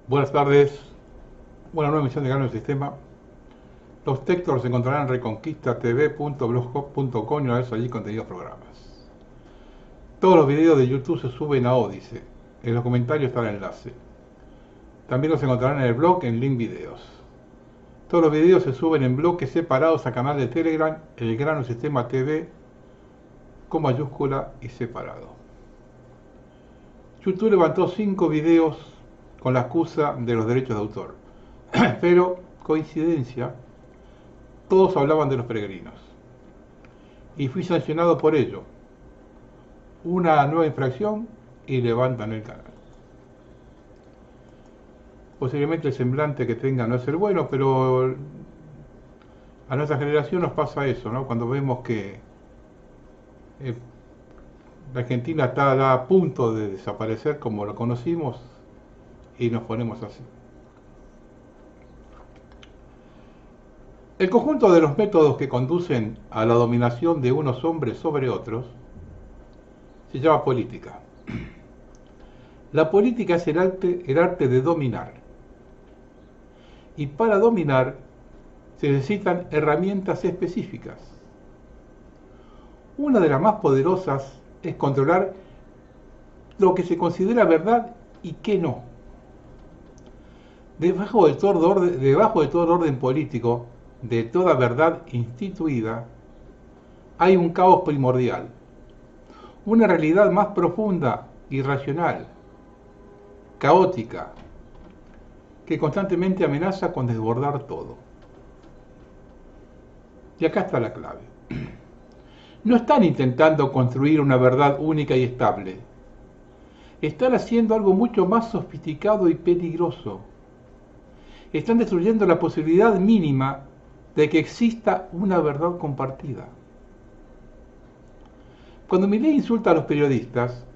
Buenas tardes, una nueva emisión de Gano el Sistema. Los textos los encontrarán en reconquistatv.blogspot.com y una vez allí contenidos programas. Todos los videos de YouTube se suben a Odise. En los comentarios está el enlace. También los encontrarán en el blog en link videos. Todos los videos se suben en bloques separados a canal de Telegram, el Grano Sistema TV, con mayúscula y separado. YouTube levantó 5 videos con la excusa de los derechos de autor. Pero, coincidencia, todos hablaban de los peregrinos. Y fui sancionado por ello. Una nueva infracción y levantan el canal. Posiblemente el semblante que tenga no es el bueno, pero a nuestra generación nos pasa eso, ¿no? Cuando vemos que la Argentina está a punto de desaparecer como lo conocimos y nos ponemos así. El conjunto de los métodos que conducen a la dominación de unos hombres sobre otros se llama política. La política es el arte de dominar. Y para dominar se necesitan herramientas específicas. Una de las más poderosas es controlar lo que se considera verdad y qué no. Debajo de todo orden político, de toda verdad instituida, hay un caos primordial, una realidad más profunda, irracional, caótica, que constantemente amenaza con desbordar todo. Y acá está la clave. No están intentando construir una verdad única y estable. Están haciendo algo mucho más sofisticado y peligroso. Están destruyendo la posibilidad mínima de que exista una verdad compartida. Cuando Milei insulta a los periodistas,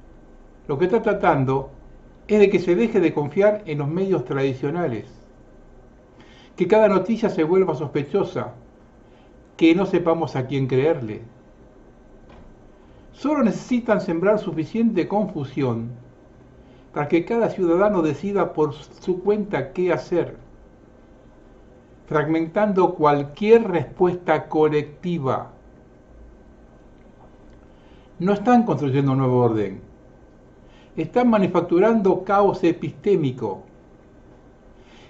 lo que está tratando es de que se deje de confiar en los medios tradicionales, que cada noticia se vuelva sospechosa, que no sepamos a quién creerle. Solo necesitan sembrar suficiente confusión para que cada ciudadano decida por su cuenta qué hacer, fragmentando cualquier respuesta colectiva. No están construyendo un nuevo orden, están manufacturando caos epistémico,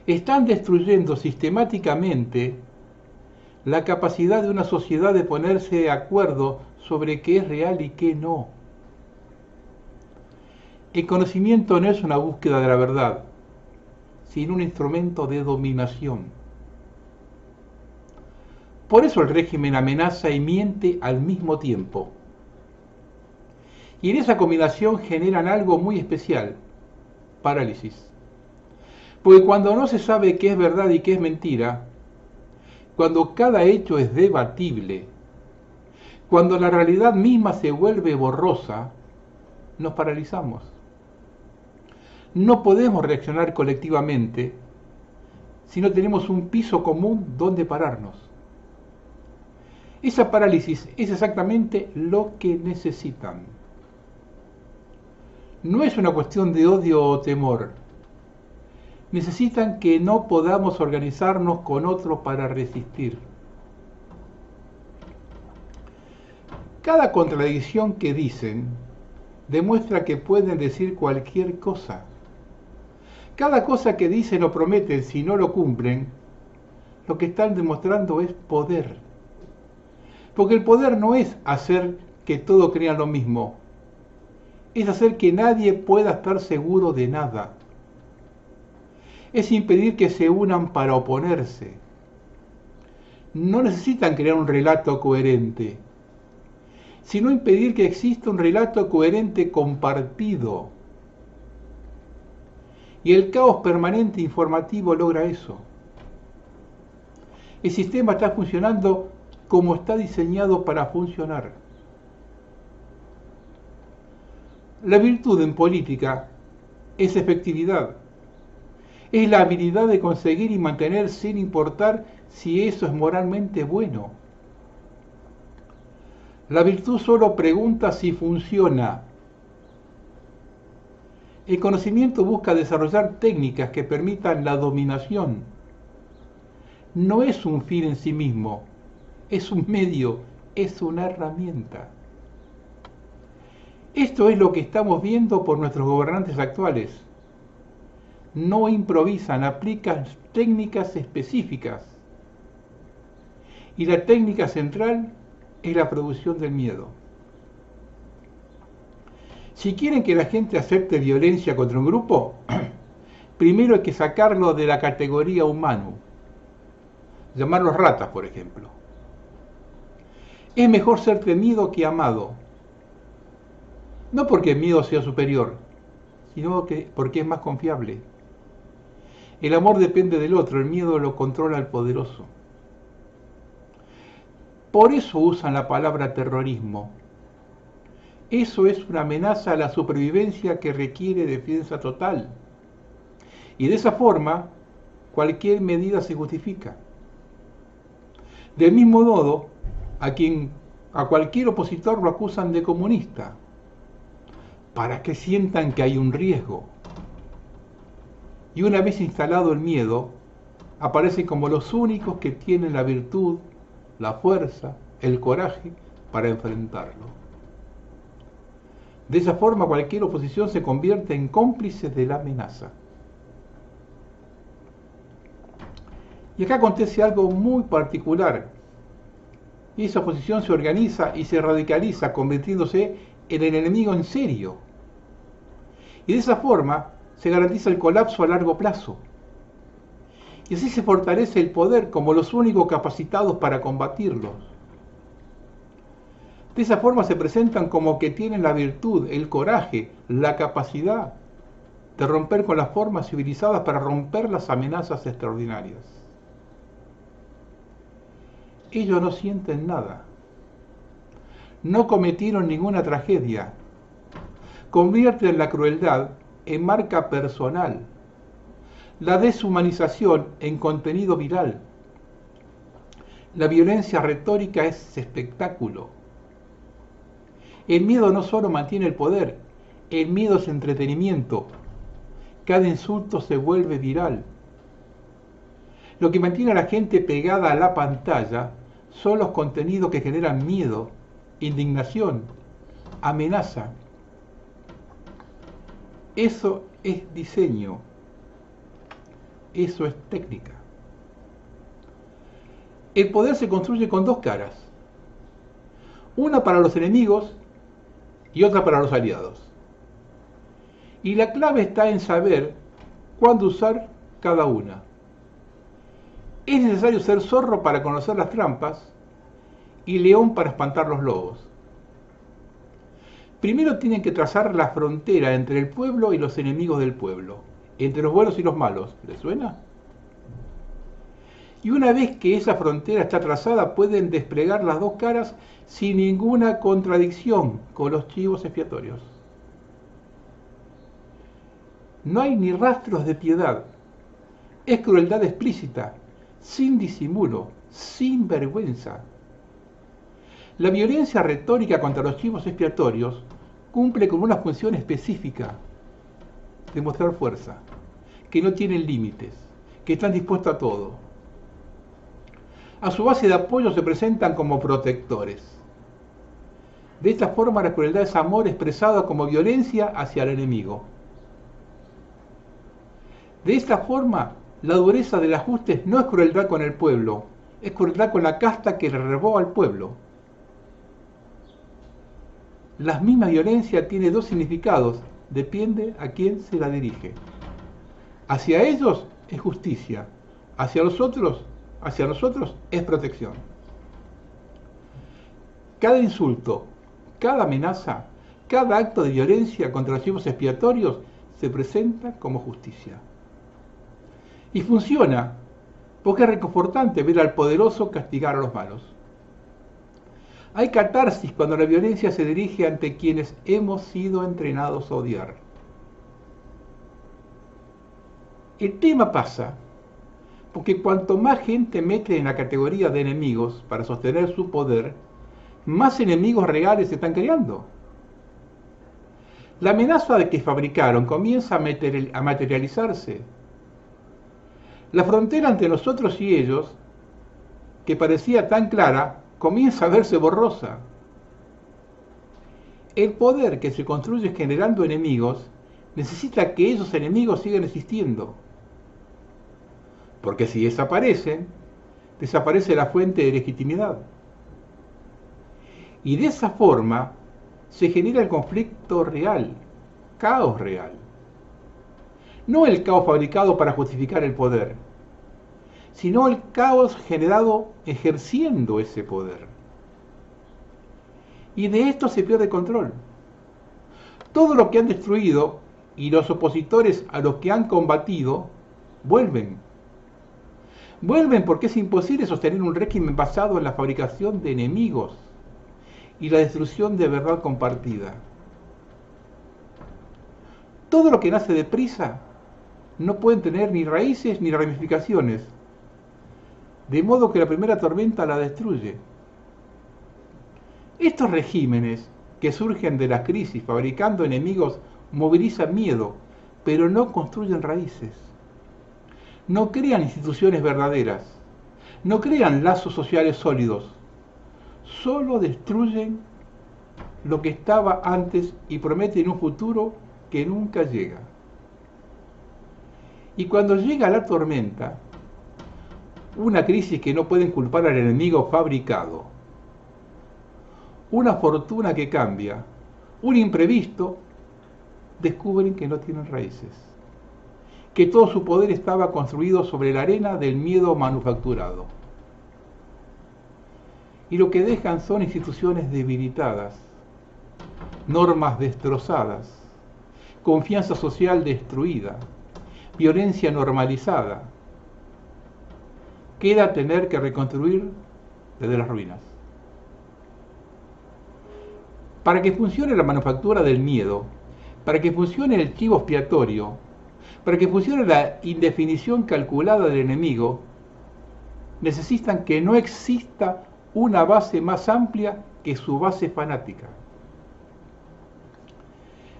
están destruyendo sistemáticamente la capacidad de una sociedad de ponerse de acuerdo sobre qué es real y qué no. El conocimiento no es una búsqueda de la verdad, sino un instrumento de dominación. Por eso el régimen amenaza y miente al mismo tiempo. Y en esa combinación generan algo muy especial, parálisis. Porque cuando no se sabe qué es verdad y qué es mentira, cuando cada hecho es debatible, cuando la realidad misma se vuelve borrosa, nos paralizamos. No podemos reaccionar colectivamente si no tenemos un piso común donde pararnos. Esa parálisis es exactamente lo que necesitan. No es una cuestión de odio o temor. Necesitan que no podamos organizarnos con otro para resistir. Cada contradicción que dicen demuestra que pueden decir cualquier cosa. Cada cosa que dicen o prometen, si no lo cumplen, lo que están demostrando es poder. Porque el poder no es hacer que todos crean lo mismo, es hacer que nadie pueda estar seguro de nada. Es impedir que se unan para oponerse. No necesitan crear un relato coherente, sino impedir que exista un relato coherente compartido. Y el caos permanente informativo logra eso. El sistema está funcionando como está diseñado para funcionar. La virtud en política es efectividad. Es la habilidad de conseguir y mantener sin importar si eso es moralmente bueno. La virtud solo pregunta si funciona. El conocimiento busca desarrollar técnicas que permitan la dominación. No es un fin en sí mismo, es un medio, es una herramienta. Esto es lo que estamos viendo por nuestros gobernantes actuales. No improvisan, aplican técnicas específicas. Y la técnica central es la producción del miedo. Si quieren que la gente acepte violencia contra un grupo, primero hay que sacarlo de la categoría humano. Llamarlos ratas, por ejemplo. Es mejor ser temido que amado. No porque el miedo sea superior, sino porque es más confiable. El amor depende del otro, el miedo lo controla el poderoso. Por eso usan la palabra terrorismo. Eso es una amenaza a la supervivencia que requiere defensa total. Y de esa forma, cualquier medida se justifica. Del mismo modo, a cualquier opositor lo acusan de comunista, para que sientan que hay un riesgo. Y una vez instalado el miedo, aparecen como los únicos que tienen la virtud, la fuerza, el coraje para enfrentarlo. De esa forma, cualquier oposición se convierte en cómplice de la amenaza. Y acá acontece algo muy particular. Y esa oposición se organiza y se radicaliza, convirtiéndose en el enemigo en serio. Y de esa forma se garantiza el colapso a largo plazo. Y así se fortalece el poder como los únicos capacitados para combatirlos. De esa forma se presentan como que tienen la virtud, el coraje, la capacidad de romper con las formas civilizadas para romper las amenazas extraordinarias. Ellos no sienten nada. No cometieron ninguna tragedia. Convierten la crueldad en marca personal, la deshumanización en contenido viral. La violencia retórica es espectáculo. El miedo no solo mantiene el poder, el miedo es entretenimiento. Cada insulto se vuelve viral. Lo que mantiene a la gente pegada a la pantalla son los contenidos que generan miedo, indignación, amenaza. Eso es diseño. Eso es técnica. El poder se construye con dos caras. Una para los enemigos y otra para los aliados. Y la clave está en saber cuándo usar cada una. Es necesario ser zorro para conocer las trampas y león para espantar los lobos. Primero tienen que trazar la frontera entre el pueblo y los enemigos del pueblo, entre los buenos y los malos. ¿Les suena? Y una vez que esa frontera está trazada, pueden desplegar las dos caras sin ninguna contradicción con los chivos expiatorios. No hay ni rastros de piedad. Es crueldad explícita, sin disimulo, sin vergüenza. La violencia retórica contra los chivos expiatorios cumple con una función específica: demostrar fuerza, que no tienen límites, que están dispuestos a todo. A su base de apoyo se presentan como protectores. De esta forma, la crueldad es amor expresado como violencia hacia el enemigo. De esta forma, la dureza del ajuste no es crueldad con el pueblo, es crueldad con la casta que le robó al pueblo. La misma violencia tiene dos significados, depende a quién se la dirige. Hacia ellos es justicia, hacia nosotros es protección. Cada insulto, cada amenaza, cada acto de violencia contra los chivos expiatorios se presenta como justicia. Y funciona, porque es reconfortante ver al poderoso castigar a los malos. Hay catarsis cuando la violencia se dirige ante quienes hemos sido entrenados a odiar. El tema pasa porque cuanto más gente mete en la categoría de enemigos para sostener su poder, más enemigos reales se están creando. La amenaza de que fabricaron comienza a materializarse. La frontera entre nosotros y ellos, que parecía tan clara, comienza a verse borrosa. El poder que se construye generando enemigos necesita que esos enemigos sigan existiendo. Porque si desaparecen, desaparece la fuente de legitimidad. Y de esa forma se genera el conflicto real, caos real. No el caos fabricado para justificar el poder, sino el caos generado ejerciendo ese poder. Y de esto se pierde control. Todo lo que han destruido y los opositores a los que han combatido vuelven. Vuelven porque es imposible sostener un régimen basado en la fabricación de enemigos y la destrucción de verdad compartida. Todo lo que nace deprisa no puede tener ni raíces ni ramificaciones, de modo que la primera tormenta la destruye. Estos regímenes que surgen de la crisis fabricando enemigos movilizan miedo, pero no construyen raíces. No crean instituciones verdaderas, no crean lazos sociales sólidos, solo destruyen lo que estaba antes y prometen un futuro que nunca llega. Y cuando llega la tormenta, una crisis que no pueden culpar al enemigo fabricado, una fortuna que cambia, un imprevisto, descubren que no tienen raíces, que todo su poder estaba construido sobre la arena del miedo manufacturado. Y lo que dejan son instituciones debilitadas, normas destrozadas, confianza social destruida, violencia normalizada. Queda tener que reconstruir desde las ruinas. Para que funcione la manufactura del miedo, para que funcione el chivo expiatorio, para que funcione la indefinición calculada del enemigo, necesitan que no exista una base más amplia que su base fanática.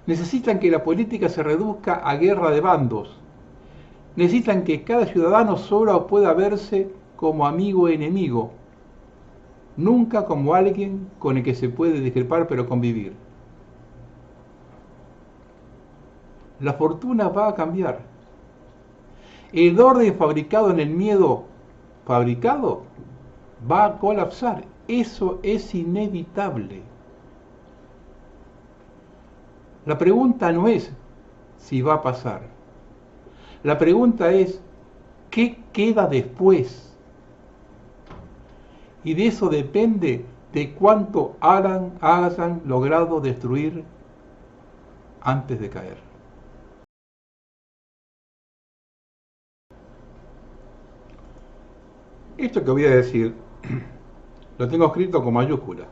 Necesitan que la política se reduzca a guerra de bandos. Necesitan que cada ciudadano solo pueda verse como amigo e enemigo, nunca como alguien con el que se puede discrepar pero convivir. La fortuna va a cambiar. El orden fabricado en el miedo fabricado va a colapsar. Eso es inevitable. La pregunta no es si va a pasar. La pregunta es ¿qué queda después? Y de eso depende de cuánto hayan logrado destruir antes de caer. Esto que voy a decir lo tengo escrito con mayúscula,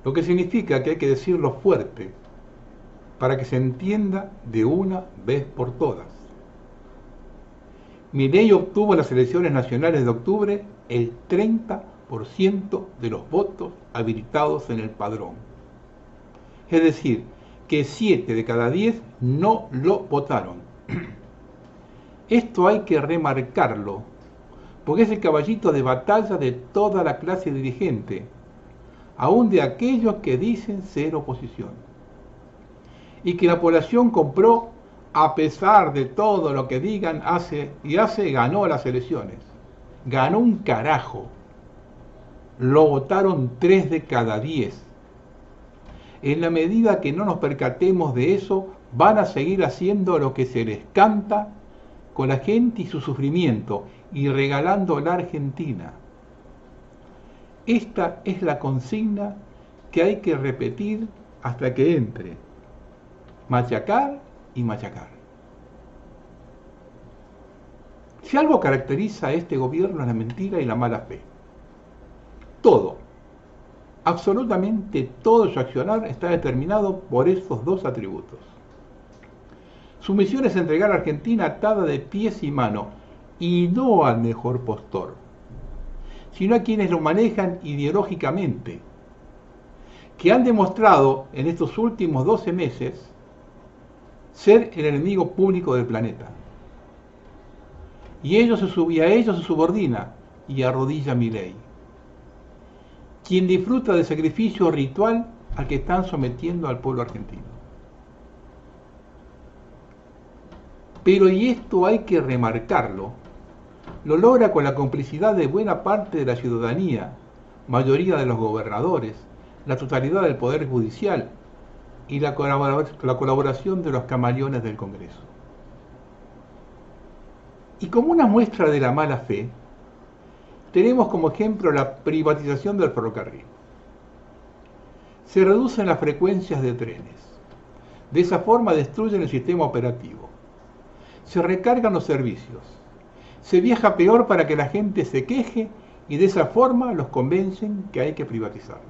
lo que significa que hay que decirlo fuerte para que se entienda de una vez por todas. Milei obtuvo en las elecciones nacionales de octubre el 30% de los votos habilitados en el padrón. Es decir, que 7 de cada 10 no lo votaron. Esto hay que remarcarlo, porque es el caballito de batalla de toda la clase dirigente, aún de aquellos que dicen ser oposición. Y que la población compró a pesar de todo lo que digan, ganó las elecciones. Ganó un carajo. Lo votaron 3 de cada 10. En la medida que no nos percatemos de eso, van a seguir haciendo lo que se les canta con la gente y su sufrimiento, y regalando la Argentina. Esta es la consigna que hay que repetir hasta que entre. Machacar y machacar. Si algo caracteriza a este gobierno es la mentira y la mala fe. Todo, absolutamente todo su accionar está determinado por estos dos atributos. Su misión es entregar a Argentina atada de pies y manos, y no al mejor postor, sino a quienes lo manejan ideológicamente, que han demostrado en estos últimos 12 meses ser el enemigo público del planeta. Y a ellos se subordina y arrodilla Milei, quien disfruta del sacrificio ritual al que están sometiendo al pueblo argentino. Pero, y esto hay que remarcarlo, lo logra con la complicidad de buena parte de la ciudadanía, mayoría de los gobernadores, la totalidad del Poder Judicial y la colaboración de los camaleones del Congreso. Y como una muestra de la mala fe, tenemos como ejemplo la privatización del ferrocarril. Se reducen las frecuencias de trenes. De esa forma destruyen el sistema operativo. Se recargan los servicios. Se viaja peor para que la gente se queje y de esa forma los convencen que hay que privatizarlos.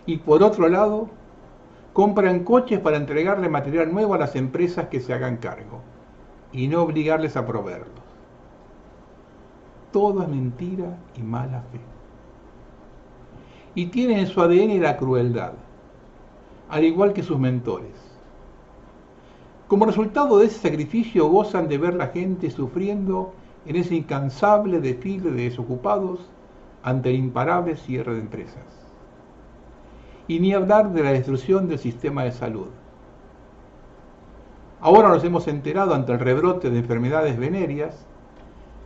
Y por otro lado, compran coches para entregarle material nuevo a las empresas que se hagan cargo y no obligarles a proveerlos. Todo es mentira y mala fe. Y tienen en su ADN la crueldad, al igual que sus mentores. Como resultado de ese sacrificio gozan de ver la gente sufriendo en ese incansable desfile de desocupados ante el imparable cierre de empresas. Y ni hablar de la destrucción del sistema de salud. Ahora nos hemos enterado ante el rebrote de enfermedades venéreas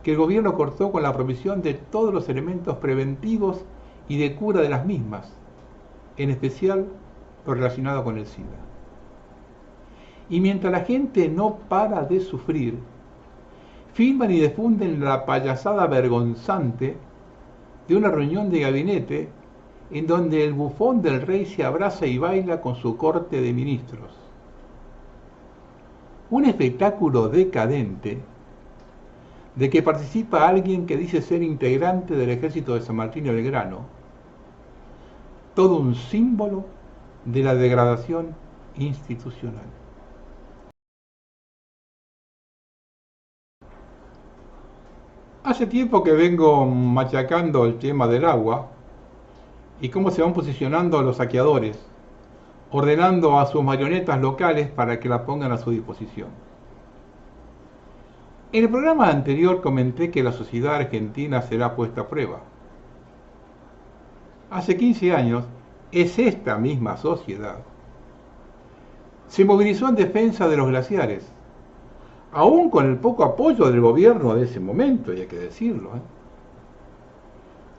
que el gobierno cortó con la provisión de todos los elementos preventivos y de cura de las mismas, en especial lo relacionado con el SIDA. Y mientras la gente no para de sufrir, filman y difunden la payasada vergonzante de una reunión de gabinete en donde el bufón del rey se abraza y baila con su corte de ministros. Un espectáculo decadente de que participa alguien que dice ser integrante del ejército de San Martín y Belgrano, todo un símbolo de la degradación institucional. Hace tiempo que vengo machacando el tema del agua y cómo se van posicionando los saqueadores, ordenando a sus marionetas locales para que la pongan a su disposición. En el programa anterior comenté que la sociedad argentina será puesta a prueba. Hace 15 años, es esta misma sociedad se movilizó en defensa de los glaciares, aún con el poco apoyo del gobierno de ese momento, y hay que decirlo.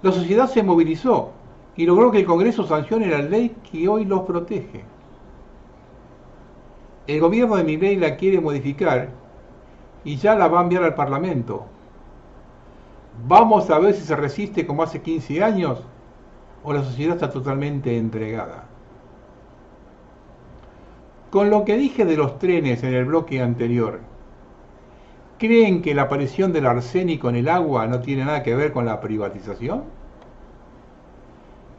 La sociedad se movilizó y logró que el Congreso sancione la ley que hoy los protege. El gobierno de Milei la quiere modificar y ya la va a enviar al Parlamento. Vamos a ver si se resiste como hace 15 años o la sociedad está totalmente entregada. Con lo que dije de los trenes en el bloque anterior, ¿creen que la aparición del arsénico en el agua no tiene nada que ver con la privatización?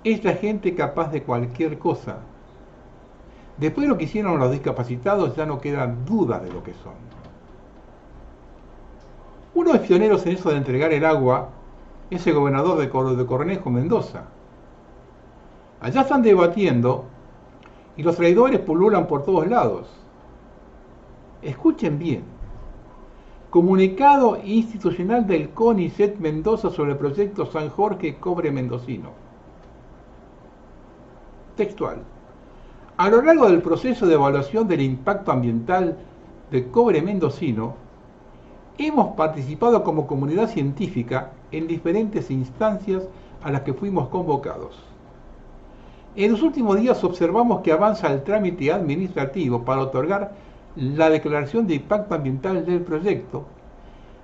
Esta gente capaz de cualquier cosa. Después de lo que hicieron los discapacitados ya no quedan dudas de lo que son. Uno de los pioneros en eso de entregar el agua es el gobernador de Cornejo, Mendoza. Allá están debatiendo y los traidores pululan por todos lados. Escuchen bien. Comunicado institucional del CONICET Mendoza sobre el proyecto San Jorge Cobre Mendocino. Textual. A lo largo del proceso de evaluación del impacto ambiental del cobre mendocino, hemos participado como comunidad científica en diferentes instancias a las que fuimos convocados. En los últimos días observamos que avanza el trámite administrativo para otorgar la declaración de impacto ambiental del proyecto,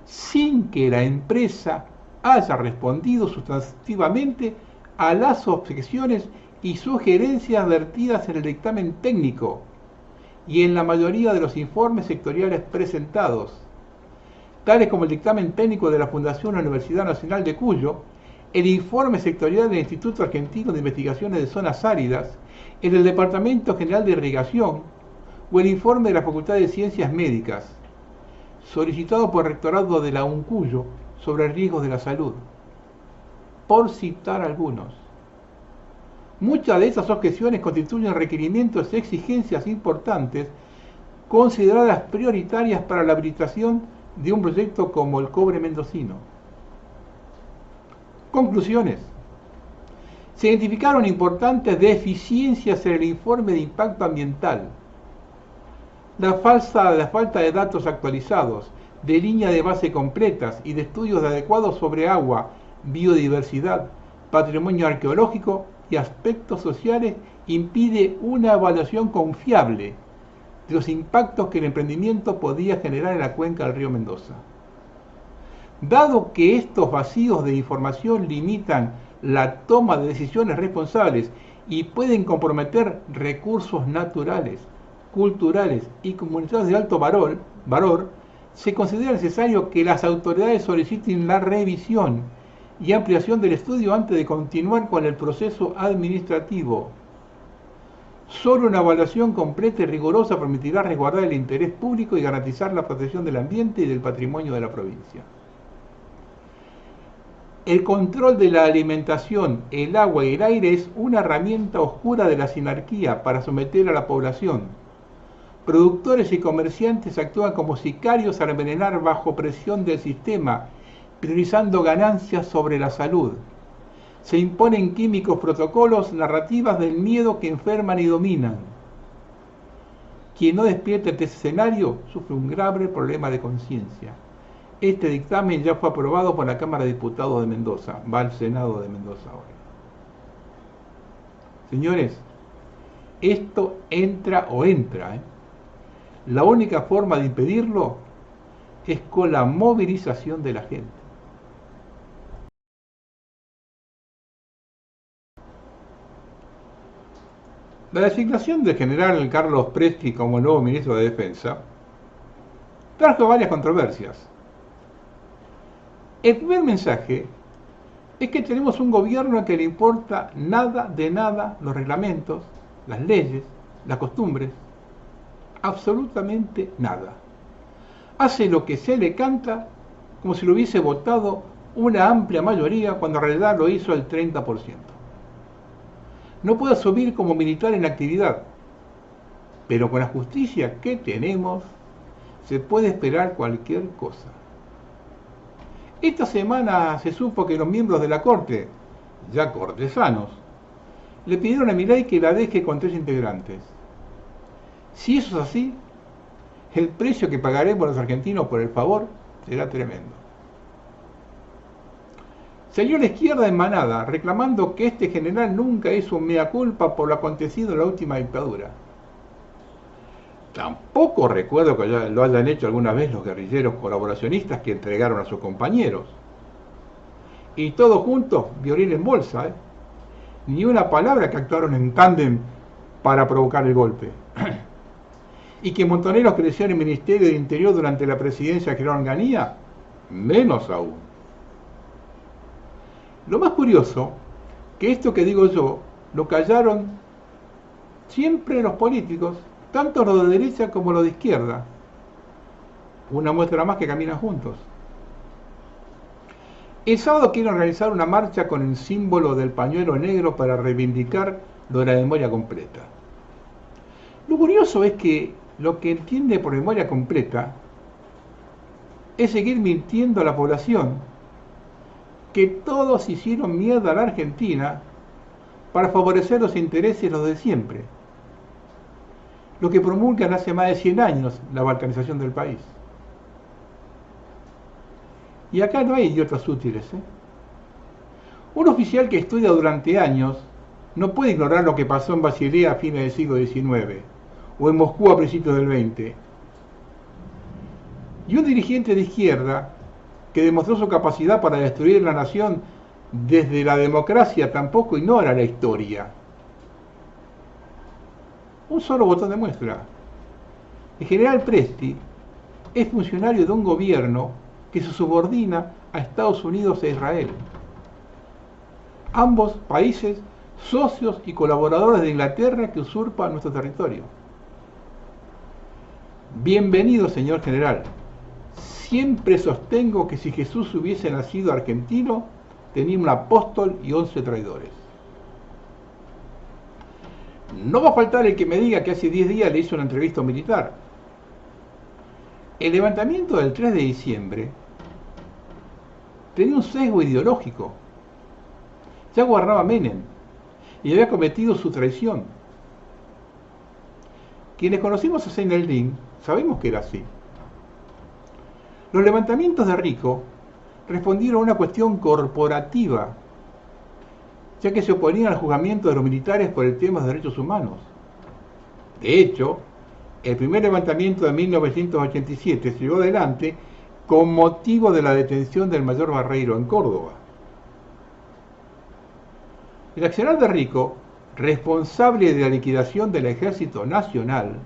sin que la empresa haya respondido sustantivamente a las objeciones y sugerencias vertidas en el dictamen técnico y en la mayoría de los informes sectoriales presentados, tales como el dictamen técnico de la Fundación Universidad Nacional de Cuyo, el informe sectorial del Instituto Argentino de Investigaciones de Zonas Áridas, el del Departamento General de Irrigación o el informe de la Facultad de Ciencias Médicas, solicitado por el rectorado de la UNCUYO sobre riesgos de la salud, por citar algunos. Muchas de esas objeciones constituyen requerimientos y exigencias importantes consideradas prioritarias para la habilitación de un proyecto como el cobre mendocino. Conclusiones. Se identificaron importantes deficiencias en el informe de impacto ambiental. La falta de datos actualizados, de líneas de base completas y de estudios adecuados sobre agua, biodiversidad, patrimonio arqueológico y aspectos sociales impide una evaluación confiable de los impactos que el emprendimiento podía generar en la cuenca del río Mendoza. Dado que estos vacíos de información limitan la toma de decisiones responsables y pueden comprometer recursos naturales, culturales y comunitarios de alto valor, se considera necesario que las autoridades soliciten la revisión y ampliación del estudio antes de continuar con el proceso administrativo. Solo una evaluación completa y rigurosa permitirá resguardar el interés público y garantizar la protección del ambiente y del patrimonio de la provincia. El control de la alimentación, el agua y el aire es una herramienta oscura de la sinarquía para someter a la población. Productores y comerciantes actúan como sicarios al envenenar bajo presión del sistema, priorizando ganancias sobre la salud. Se imponen químicos, protocolos, narrativas del miedo que enferman y dominan. Quien no despierte este escenario sufre un grave problema de conciencia. Este dictamen ya fue aprobado por la Cámara de Diputados de Mendoza, va al Senado de Mendoza ahora. Señores, esto entra. La única forma de impedirlo es con la movilización de la gente. La designación del general Carlos Presti como nuevo ministro de Defensa trajo varias controversias. El primer mensaje es que tenemos un gobierno al que le importa nada de nada los reglamentos, las leyes, las costumbres, absolutamente nada. Hace lo que se le canta como si lo hubiese votado una amplia mayoría cuando en realidad lo hizo el 30%. No puede asumir como militar en actividad, pero con la justicia que tenemos se puede esperar cualquier cosa. Esta semana se supo que los miembros de la Corte, ya cortesanos, le pidieron a Milei que la deje con 3 integrantes. Si eso es así, el precio que pagaremos los argentinos por el favor será tremendo. Salió la izquierda en manada reclamando que este general nunca hizo un mea culpa por lo acontecido en la última dictadura. Tampoco recuerdo que lo hayan hecho alguna vez los guerrilleros colaboracionistas que entregaron a sus compañeros. Y todos juntos, violín en bolsa, ni una palabra que actuaron en tándem para provocar el golpe. Y que montoneros creció en el Ministerio del Interior durante la presidencia de Gerón Ganía, menos aún. Lo más curioso, que esto que digo yo, lo callaron siempre los políticos, tanto los de derecha como los de izquierda. Una muestra más que caminan juntos. El sábado quieren realizar una marcha con el símbolo del pañuelo negro para reivindicar lo de la memoria completa. Lo curioso es que lo que entiende por memoria completa es seguir mintiendo a la población que todos hicieron mierda a la Argentina para favorecer los intereses de los de siempre, lo que promulgan hace más de 100 años la balcanización del país. Y acá no hay idiotas útiles. Un oficial que estudia durante años no puede ignorar lo que pasó en Basilea a fines del siglo XIX o en Moscú a principios del XX. Y un dirigente de izquierda que demostró su capacidad para destruir la nación desde la democracia tampoco ignora la historia. Un solo botón de muestra. El general Presti es funcionario de un gobierno que se subordina a Estados Unidos e Israel. Ambos países socios y colaboradores de Inglaterra que usurpan nuestro territorio. Bienvenido, señor general. Siempre sostengo que si Jesús hubiese nacido argentino, tenía un apóstol y 11 traidores. No va a faltar el que me diga que hace 10 días le hizo una entrevista a un militar. El levantamiento del 3 de diciembre tenía un sesgo ideológico. Ya gobernaba Menem y había cometido su traición. Quienes conocimos a Zein sabemos que era así. Los levantamientos de Rico respondieron a una cuestión corporativa, ya que se oponían al juzgamiento de los militares por el tema de derechos humanos. De hecho, el primer levantamiento de 1987 se llevó adelante con motivo de la detención del mayor Barreiro en Córdoba. El accionar de Rico, responsable de la liquidación del Ejército Nacional,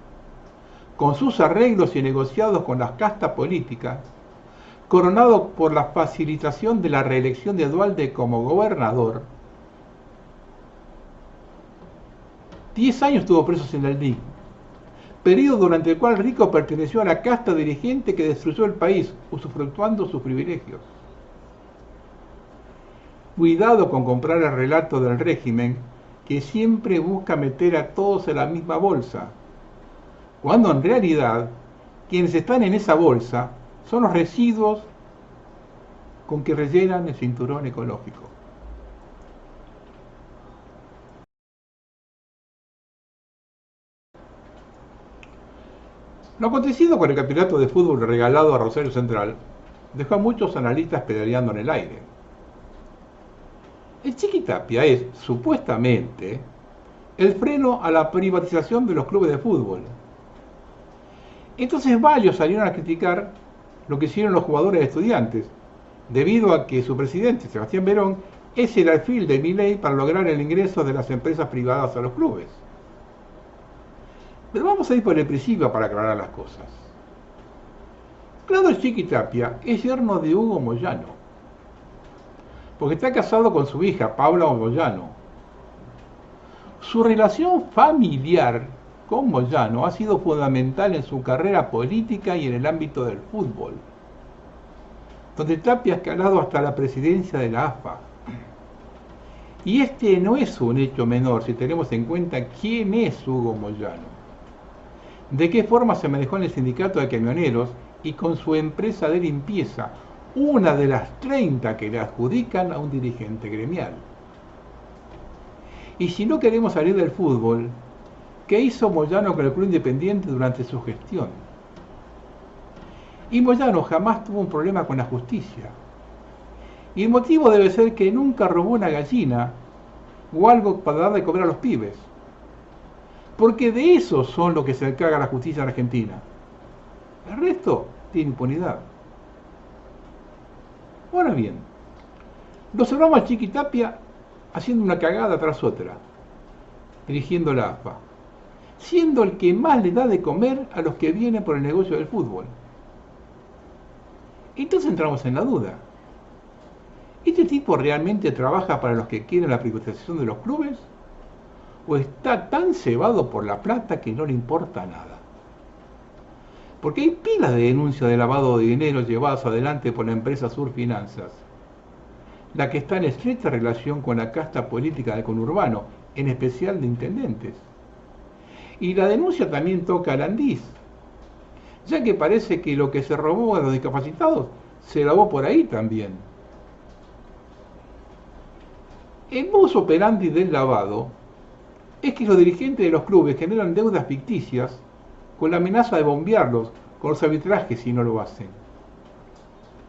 con sus arreglos y negociados con las castas políticas, coronado por la facilitación de la reelección de Duhalde como gobernador, 10 años estuvo preso Zein, periodo durante el cual Rico perteneció a la casta dirigente que destruyó el país, usufructuando sus privilegios. Cuidado con comprar el relato del régimen que siempre busca meter a todos en la misma bolsa, cuando en realidad quienes están en esa bolsa son los residuos con que rellenan el cinturón ecológico. Lo acontecido con el campeonato de fútbol regalado a Rosario Central dejó a muchos analistas pedaleando en el aire. El Chiquitapia es, supuestamente, el freno a la privatización de los clubes de fútbol. Entonces varios salieron a criticar lo que hicieron los jugadores de Estudiantes, debido a que su presidente, Sebastián Verón, es el alfil de Milei para lograr el ingreso de las empresas privadas a los clubes. Pero vamos a ir por el principio para aclarar las cosas. Claudio Chiquitapia es yerno de Hugo Moyano, porque está casado con su hija, Paula Moyano. Su relación familiar con Moyano ha sido fundamental en su carrera política y en el ámbito del fútbol, donde Tapia ha escalado hasta la presidencia de la AFA. Y este no es un hecho menor si tenemos en cuenta quién es Hugo Moyano, de qué forma se manejó en el sindicato de camioneros y con su empresa de limpieza, una de las 30 que le adjudican a un dirigente gremial. Y si no queremos salir del fútbol, ¿qué hizo Moyano con el Club Independiente durante su gestión? Y Moyano jamás tuvo un problema con la justicia. Y el motivo debe ser que nunca robó una gallina o algo para dar de comer a los pibes. Porque de eso son lo que se encarga la justicia en Argentina. El resto tiene impunidad. Ahora bien, lo observamos a Chiquitapia haciendo una cagada tras otra, dirigiendo la AFA, siendo el que más le da de comer a los que vienen por el negocio del fútbol. Entonces entramos en la duda. ¿Este tipo realmente trabaja para los que quieren la privatización de los clubes? ¿O está tan cebado por la plata que no le importa nada? Porque hay pilas de denuncias de lavado de dinero llevadas adelante por la empresa Surfinanzas, la que está en estrecha relación con la casta política del conurbano, en especial de intendentes. Y la denuncia también toca al Andís, ya que parece que lo que se robó a los discapacitados se lavó por ahí también. El modus operandi del lavado es que los dirigentes de los clubes generan deudas ficticias con la amenaza de bombearlos con los arbitrajes si no lo hacen.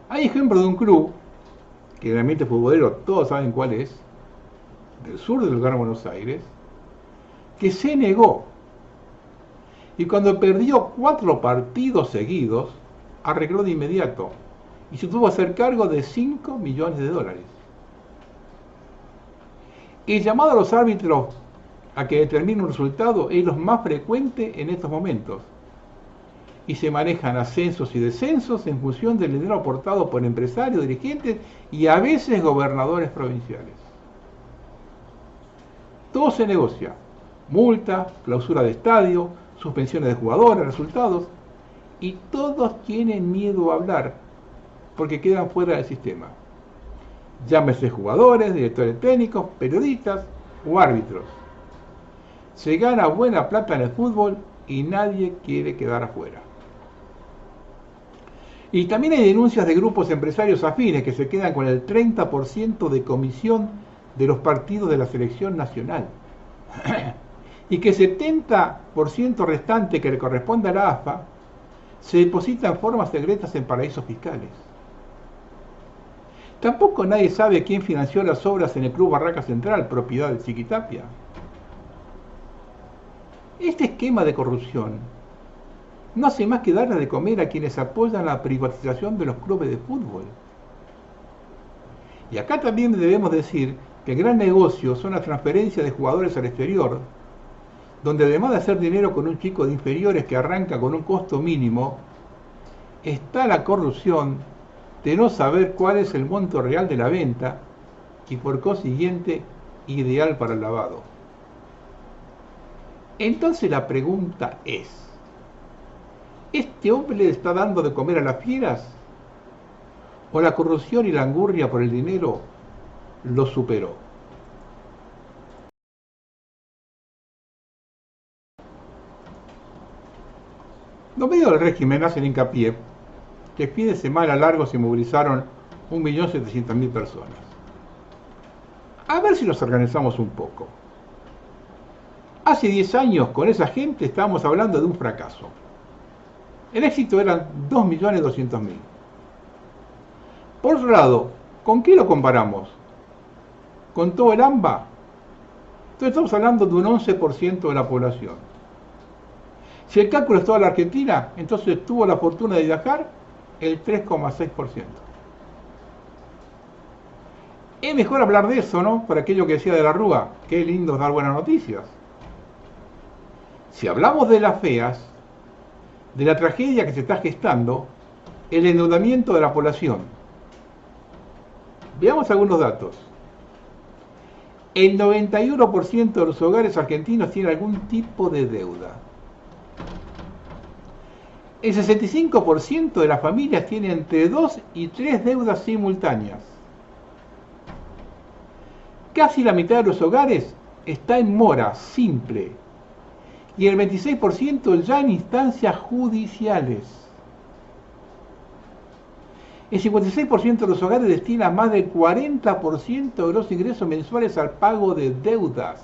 Hay ejemplos de un club, que en el ambiente futbolero todos saben cuál es, del sur del lugar de Buenos Aires, que se negó. Y cuando perdió 4 partidos seguidos, arregló de inmediato y se tuvo que hacer cargo de $5 millones. El llamado a los árbitros a que determine un resultado es lo más frecuente en estos momentos. Y se manejan ascensos y descensos en función del dinero aportado por empresarios, dirigentes y a veces gobernadores provinciales. Todo se negocia. Multa, clausura de estadio, suspensiones de jugadores, resultados. Y todos tienen miedo a hablar porque quedan fuera del sistema. Llámese jugadores, directores técnicos, periodistas o árbitros. Se gana buena plata en el fútbol y nadie quiere quedar afuera. Y también hay denuncias de grupos empresarios afines que se quedan con el 30% de comisión de los partidos de la selección nacional. Y que el 70% restante que le corresponde a la AFA se deposita en formas secretas en paraísos fiscales. Tampoco nadie sabe quién financió las obras en el Club Barraca Central, propiedad de Chiquitapia. Este esquema de corrupción no hace más que darle de comer a quienes apoyan la privatización de los clubes de fútbol. Y acá también debemos decir que el gran negocio son las transferencias de jugadores al exterior, donde además de hacer dinero con un chico de inferiores que arranca con un costo mínimo, está la corrupción de no saber cuál es el monto real de la venta y por consiguiente ideal para el lavado. Entonces la pregunta es, ¿este hombre le está dando de comer a las fieras? ¿O la corrupción y la angurria por el dinero lo superó? Los medios del régimen hacen hincapié que fin de semana largo se movilizaron 1.700.000 personas. A ver si nos organizamos un poco. Hace 10 años con esa gente estábamos hablando de un fracaso. El éxito eran 2.200.000. Por otro lado, ¿con qué lo comparamos? ¿Con todo el AMBA? Entonces estamos hablando de un 11% de la población. Si el cálculo es toda la Argentina, entonces tuvo la fortuna de viajar el 3,6%. Es mejor hablar de eso, ¿no? Por aquello que decía de la Rúa, qué lindo dar buenas noticias. Si hablamos de las feas, de la tragedia que se está gestando, el endeudamiento de la población. Veamos algunos datos. El 91% de los hogares argentinos tiene algún tipo de deuda. El 65% de las familias tiene entre 2 y 3 deudas simultáneas. Casi la mitad de los hogares está en mora simple y el 26% ya en instancias judiciales. El 56% de los hogares destina más del 40% de los ingresos mensuales al pago de deudas.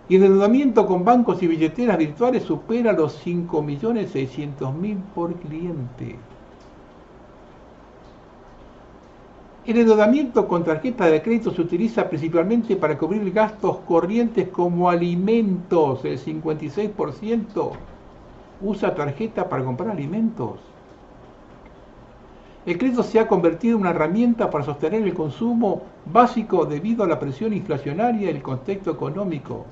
Y el endeudamiento con bancos y billeteras virtuales supera los 5.600.000 por cliente. El endeudamiento con tarjeta de crédito se utiliza principalmente para cubrir gastos corrientes como alimentos. El 56% usa tarjeta para comprar alimentos. El crédito se ha convertido en una herramienta para sostener el consumo básico debido a la presión inflacionaria y el contexto económico.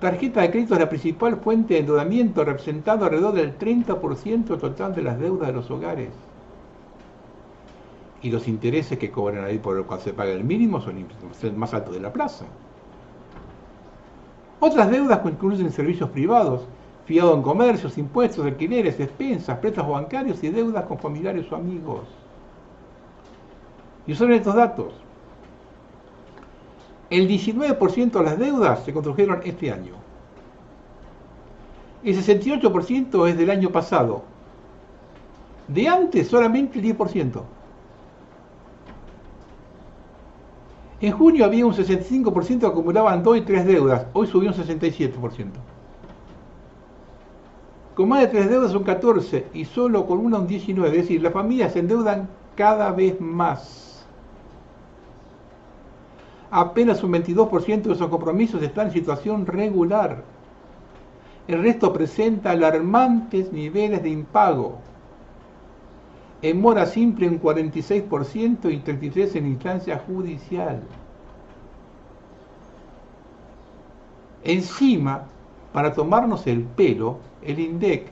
Tarjeta de crédito es la principal fuente de endeudamiento, representando alrededor del 30% total de las deudas de los hogares. Y los intereses que cobran ahí por cuando se paga el mínimo son más altos de la plaza. Otras deudas incluyen servicios privados, fiado en comercios, impuestos, alquileres, despensas, préstamos bancarios y deudas con familiares o amigos. Y son estos datos. El 19% de las deudas se contrajeron este año. El 68% es del año pasado. De antes solamente el 10%. En junio había un 65% que acumulaban 2 y 3 deudas. Hoy subió un 67%. Con más de 3 deudas son 14 y solo con una un 19%. Es decir, las familias se endeudan cada vez más. Apenas un 22% de esos compromisos están en situación regular. El resto presenta alarmantes niveles de impago. En mora simple un 46% y 33% en instancia judicial. Encima, para tomarnos el pelo, el INDEC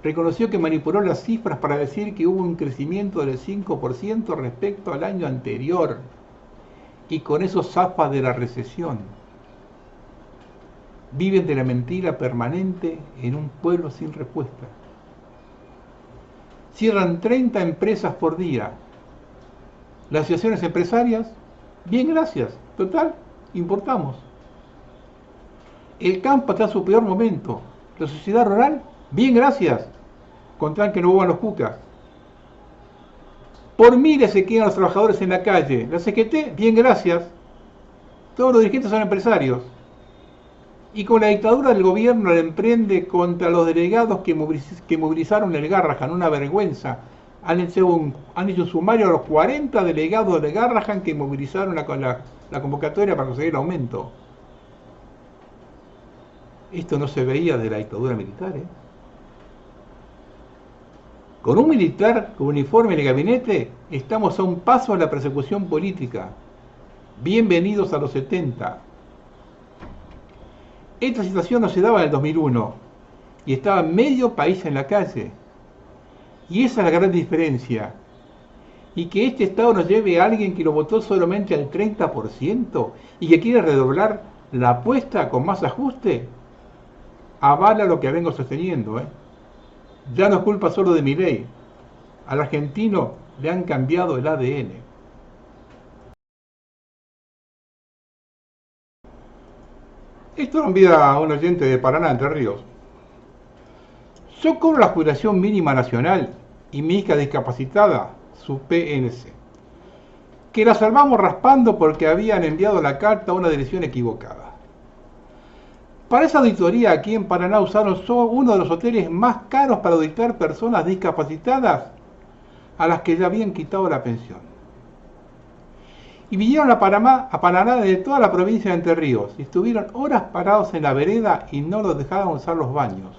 reconoció que manipuló las cifras para decir que hubo un crecimiento del 5% respecto al año anterior. Y con eso zafa de la recesión. Viven de la mentira permanente en un pueblo sin respuesta. Cierran 30 empresas por día. Las asociaciones empresarias Bien, gracias. Total, importamos. El campo está en su peor momento. La sociedad rural, bien, gracias. Contan que no hubo los cucas. Por miles se quedan los trabajadores en la calle. La CGT, bien, gracias. Todos los dirigentes son empresarios. Y con la dictadura del gobierno la emprende contra los delegados que movilizaron el Garrahan, una vergüenza. Han hecho un sumario a los 40 delegados de Garrahan que movilizaron la convocatoria para conseguir el aumento. Esto no se veía de la dictadura militar, ¿eh? Con un militar con uniforme en el gabinete, estamos a un paso de la persecución política. Bienvenidos a los 70. Esta situación no se daba en el 2001 y estaba medio país en la calle. Y esa es la gran diferencia. Y que este Estado nos lleve a alguien que lo votó solamente al 30% y que quiere redoblar la apuesta con más ajuste, avala lo que vengo sosteniendo, ¿eh? Ya no es culpa solo de Milei. Al argentino le han cambiado el ADN. Esto lo envía a un oyente de Paraná, Entre Ríos. Yo cobro la jubilación mínima nacional y mi hija discapacitada, su PNC, que la salvamos raspando porque habían enviado la carta a una dirección equivocada. Para esa auditoría aquí en Paraná usaron uno de los hoteles más caros para auditar personas discapacitadas a las que ya habían quitado la pensión. Y vinieron a Paraná de toda la provincia de Entre Ríos y estuvieron horas parados en la vereda y no los dejaban usar los baños.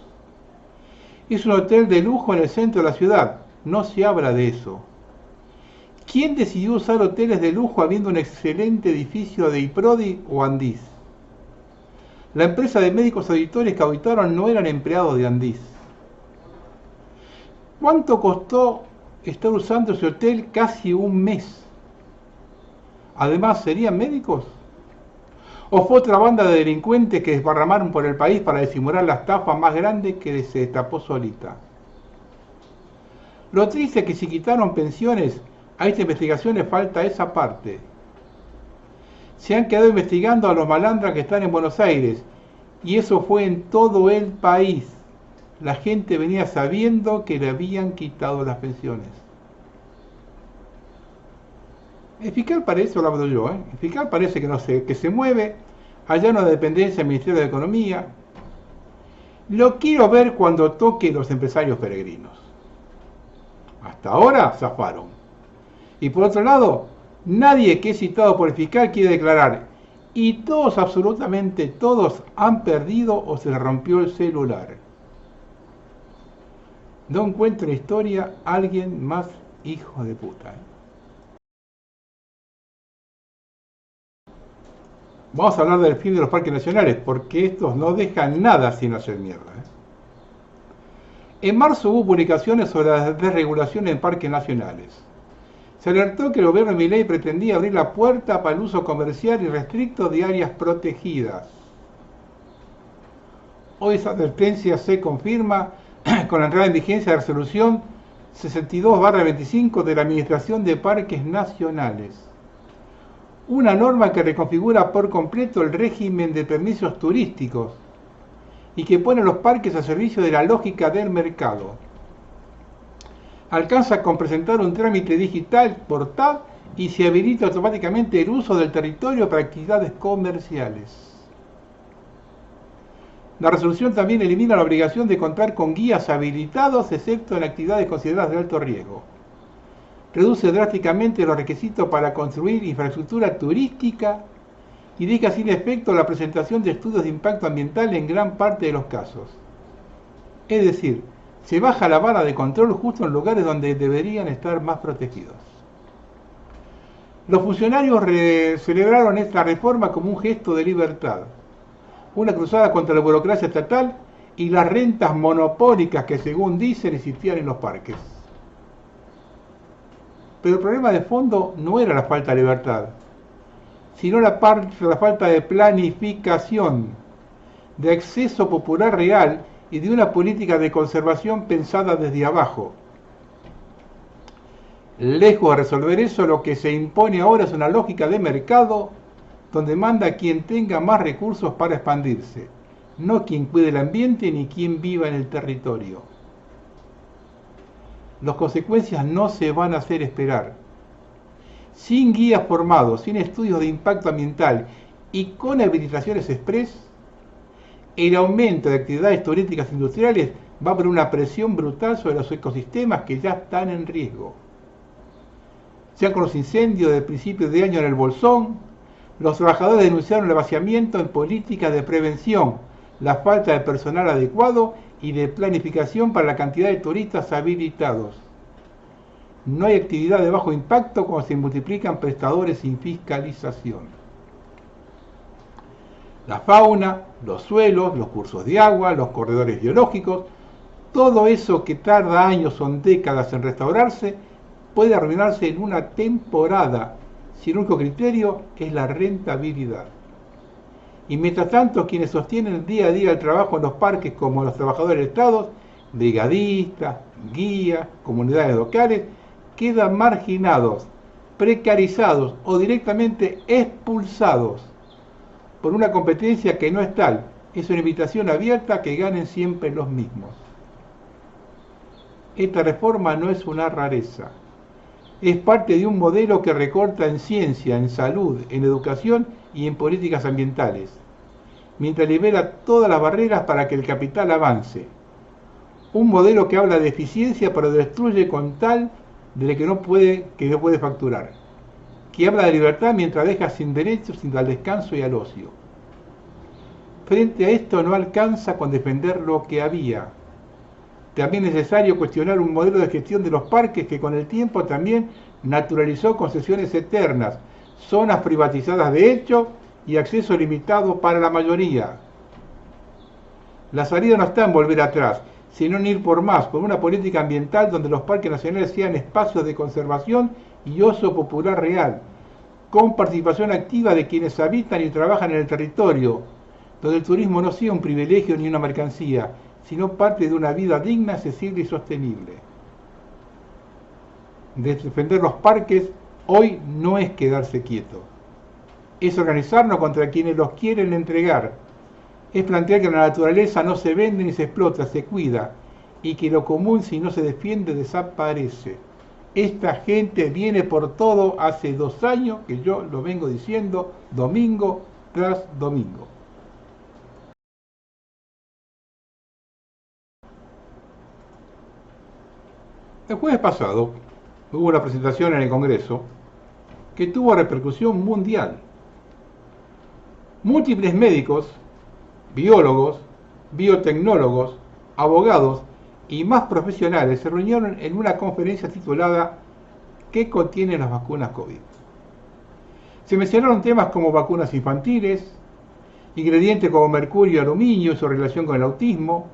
Es un hotel de lujo en el centro de la ciudad, no se habla de eso. ¿Quién decidió usar hoteles de lujo habiendo un excelente edificio de IPRODI o Andís? La empresa de médicos auditores que auditaron no eran empleados de Andís. ¿Cuánto costó estar usando ese hotel casi un mes? Además, ¿serían médicos? ¿O fue otra banda de delincuentes que desparramaron por el país para disimular la estafa más grande que se destapó solita? Lo triste es que si quitaron pensiones, a esta investigación le falta esa parte. Se han quedado investigando a los malandras que están en Buenos Aires, y eso fue en todo el país. La gente venía sabiendo que le habían quitado las pensiones. El fiscal parece, lo hablo yo, el fiscal parece que no sé, que se mueve, allá en una dependencia del Ministerio de Economía. Lo quiero ver cuando toque los empresarios peregrinos. Hasta ahora zafaron. Y por otro lado, nadie que es citado por el fiscal quiere declarar. Y todos, absolutamente todos, han perdido o se les rompió el celular. No encuentro en la historia a alguien más hijo de puta. Vamos a hablar del fin de los parques nacionales, porque estos no dejan nada sin hacer mierda. En marzo hubo publicaciones sobre la desregulación en parques nacionales. Se alertó que el gobierno de Milei pretendía abrir la puerta para el uso comercial y restricto de áreas protegidas. Hoy esa advertencia se confirma con la entrada en vigencia de la resolución 62/25 de la Administración de Parques Nacionales. Una norma que reconfigura por completo el régimen de permisos turísticos y que pone los parques a servicio de la lógica del mercado. Alcanza con presentar un trámite digital portal y se habilita automáticamente el uso del territorio para actividades comerciales. La resolución también elimina la obligación de contar con guías habilitados, excepto en actividades consideradas de alto riesgo. Reduce drásticamente los requisitos para construir infraestructura turística y deja sin efecto la presentación de estudios de impacto ambiental en gran parte de los casos. Es decir, se baja la vara de control justo en lugares donde deberían estar más protegidos. Los funcionarios celebraron esta reforma como un gesto de libertad, una cruzada contra la burocracia estatal y las rentas monopólicas que, según dicen, existían en los parques. Pero el problema de fondo no era la falta de libertad, sino la falta de planificación, de acceso popular real y de una política de conservación pensada desde abajo. Lejos de resolver eso, lo que se impone ahora es una lógica de mercado donde manda quien tenga más recursos para expandirse, no quien cuide el ambiente ni quien viva en el territorio. Las consecuencias no se van a hacer esperar. Sin guías formados, sin estudios de impacto ambiental y con habilitaciones express, el aumento de actividades turísticas industriales va a poner una presión brutal sobre los ecosistemas que ya están en riesgo. Sean con los incendios de principios de año en el Bolsón, los trabajadores denunciaron el vaciamiento en políticas de prevención, la falta de personal adecuado y de planificación para la cantidad de turistas habilitados. No hay actividad de bajo impacto cuando se multiplican prestadores sin fiscalización. La fauna, los suelos, los cursos de agua, los corredores biológicos, todo eso que tarda años o décadas en restaurarse, puede arruinarse en una temporada si el único criterio es la rentabilidad. Y mientras tanto, quienes sostienen día a día el trabajo en los parques, como los trabajadores del Estado, brigadistas, guías, comunidades locales, quedan marginados, precarizados o directamente expulsados por una competencia que no es tal, es una invitación abierta a que ganen siempre los mismos. Esta reforma no es una rareza, es parte de un modelo que recorta en ciencia, en salud, en educación y en políticas ambientales, mientras libera todas las barreras para que el capital avance. Un modelo que habla de eficiencia pero destruye con tal de que no puede facturar, que habla de libertad mientras deja sin derechos, sin al descanso y al ocio. Frente a esto no alcanza con defender lo que había. También es necesario cuestionar un modelo de gestión de los parques que con el tiempo también naturalizó concesiones eternas, zonas privatizadas de hecho y acceso limitado para la mayoría. La salida no está en volver atrás, sino en ir por más, por una política ambiental donde los parques nacionales sean espacios de conservación y ocio popular real, con participación activa de quienes habitan y trabajan en el territorio, donde el turismo no sea un privilegio ni una mercancía, sino parte de una vida digna, accesible y sostenible. Defender los parques hoy no es quedarse quieto, es organizarnos contra quienes los quieren entregar, es plantear que la naturaleza no se vende ni se explota, se cuida, y que lo común si no se defiende desaparece. Esta gente viene por todo hace 2 años que yo lo vengo diciendo domingo tras domingo. El jueves pasado hubo una presentación en el Congreso que tuvo repercusión mundial. Múltiples médicos, biólogos, biotecnólogos, abogados y más profesionales se reunieron en una conferencia titulada ¿Qué contienen las vacunas COVID? Se mencionaron temas como vacunas infantiles, ingredientes como mercurio y aluminio y su relación con el autismo,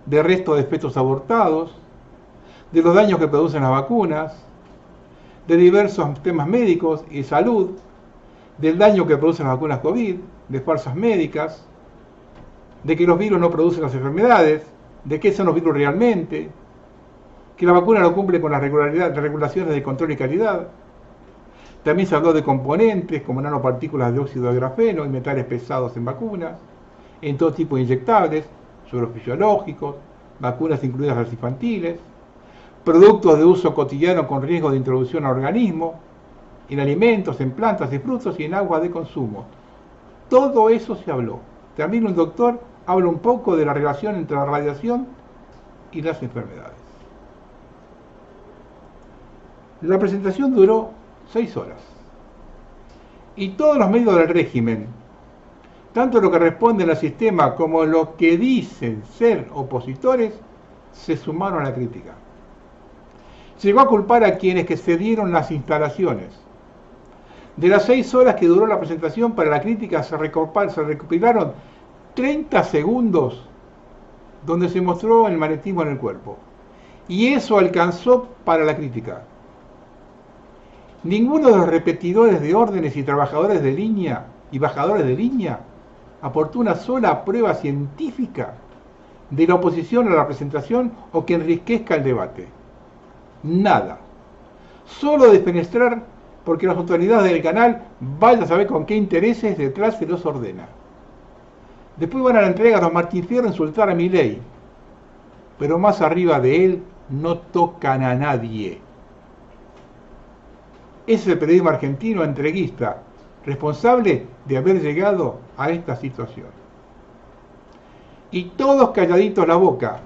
de restos de fetos abortados, de los daños que producen las vacunas, de diversos temas médicos y salud, del daño que producen las vacunas COVID, de falsas médicas, de que los virus no producen las enfermedades, de qué son los virus realmente, que la vacuna no cumple con las regulaciones de control y calidad. También se habló de componentes como nanopartículas de óxido de grafeno y metales pesados en vacunas, en todo tipo de inyectables, sueros fisiológicos, vacunas incluidas las infantiles, productos de uso cotidiano con riesgo de introducción a organismos, en alimentos, en plantas y frutos y en agua de consumo. Todo eso se habló. También un doctor habla un poco de la relación entre la radiación y las enfermedades. La presentación duró 6 horas. Y todos los medios del régimen, tanto los que responden al sistema como los que dicen ser opositores, se sumaron a la crítica. Se llegó a culpar a quienes que cedieron las instalaciones. De las 6 horas que duró la presentación, para la crítica se recopilaron 30 segundos donde se mostró el magnetismo en el cuerpo. Y eso alcanzó para la crítica. Ninguno de los repetidores de órdenes y trabajadores de línea y bajadores de línea aportó una sola prueba científica de la oposición a la presentación o que enriquezca el debate. Nada. solo defenestrar porque las autoridades del canal, vaya a saber con qué intereses detrás se los ordena. Después van a la entrega a los Martín Fierro a insultar a Milei, pero más arriba de él no tocan a nadie. Ese es el periodismo argentino entreguista, responsable de haber llegado a esta situación. Y todos calladitos la boca.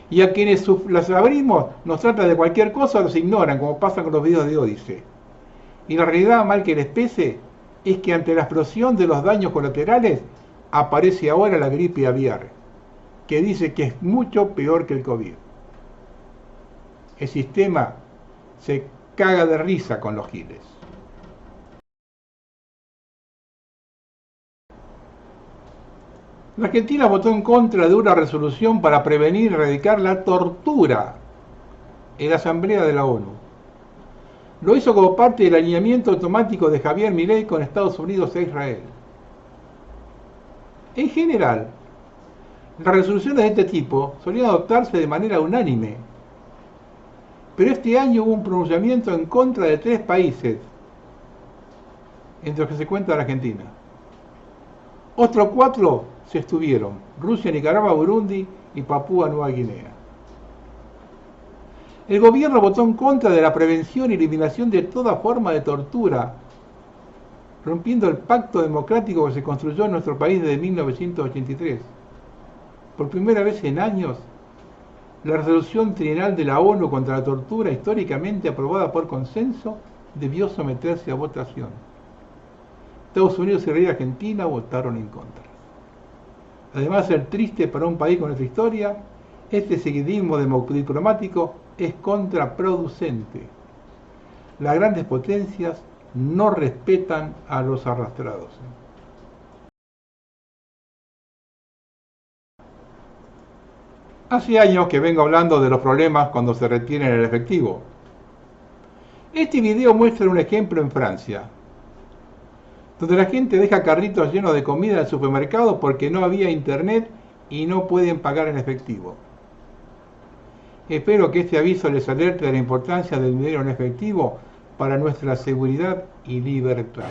Y a quienes las abrimos nos tratan de cualquier cosa o los ignoran, como pasa con los videos de Odise. Y la realidad, mal que les pese, es que ante la explosión de los daños colaterales aparece ahora la gripe aviar, que dice que es mucho peor que el COVID. El sistema se caga de risa con los giles. La Argentina votó en contra de una resolución para prevenir y erradicar la tortura en la Asamblea de la ONU. Lo hizo como parte del alineamiento automático de Javier Milei con Estados Unidos e Israel. En general, las resoluciones de este tipo solían adoptarse de manera unánime, pero este año hubo un pronunciamiento en contra de 3 países, entre los que se cuenta la Argentina. Otros 4 se abstuvieron: Rusia, Nicaragua, Burundi y Papúa Nueva Guinea. El gobierno votó en contra de la prevención y eliminación de toda forma de tortura, rompiendo el pacto democrático que se construyó en nuestro país desde 1983. Por primera vez en años, la resolución trienal de la ONU contra la tortura, históricamente aprobada por consenso, debió someterse a votación. Estados Unidos y Argentina votaron en contra. Además de ser triste para un país con nuestra historia, este seguidismo diplomático es contraproducente. Las grandes potencias no respetan a los arrastrados. Hace años que vengo hablando de los problemas cuando se retiene el efectivo. Este video muestra un ejemplo en Francia, donde la gente deja carritos llenos de comida en el supermercado porque no había internet y no pueden pagar en efectivo. Espero que este aviso les alerte de la importancia del dinero en efectivo para nuestra seguridad y libertad.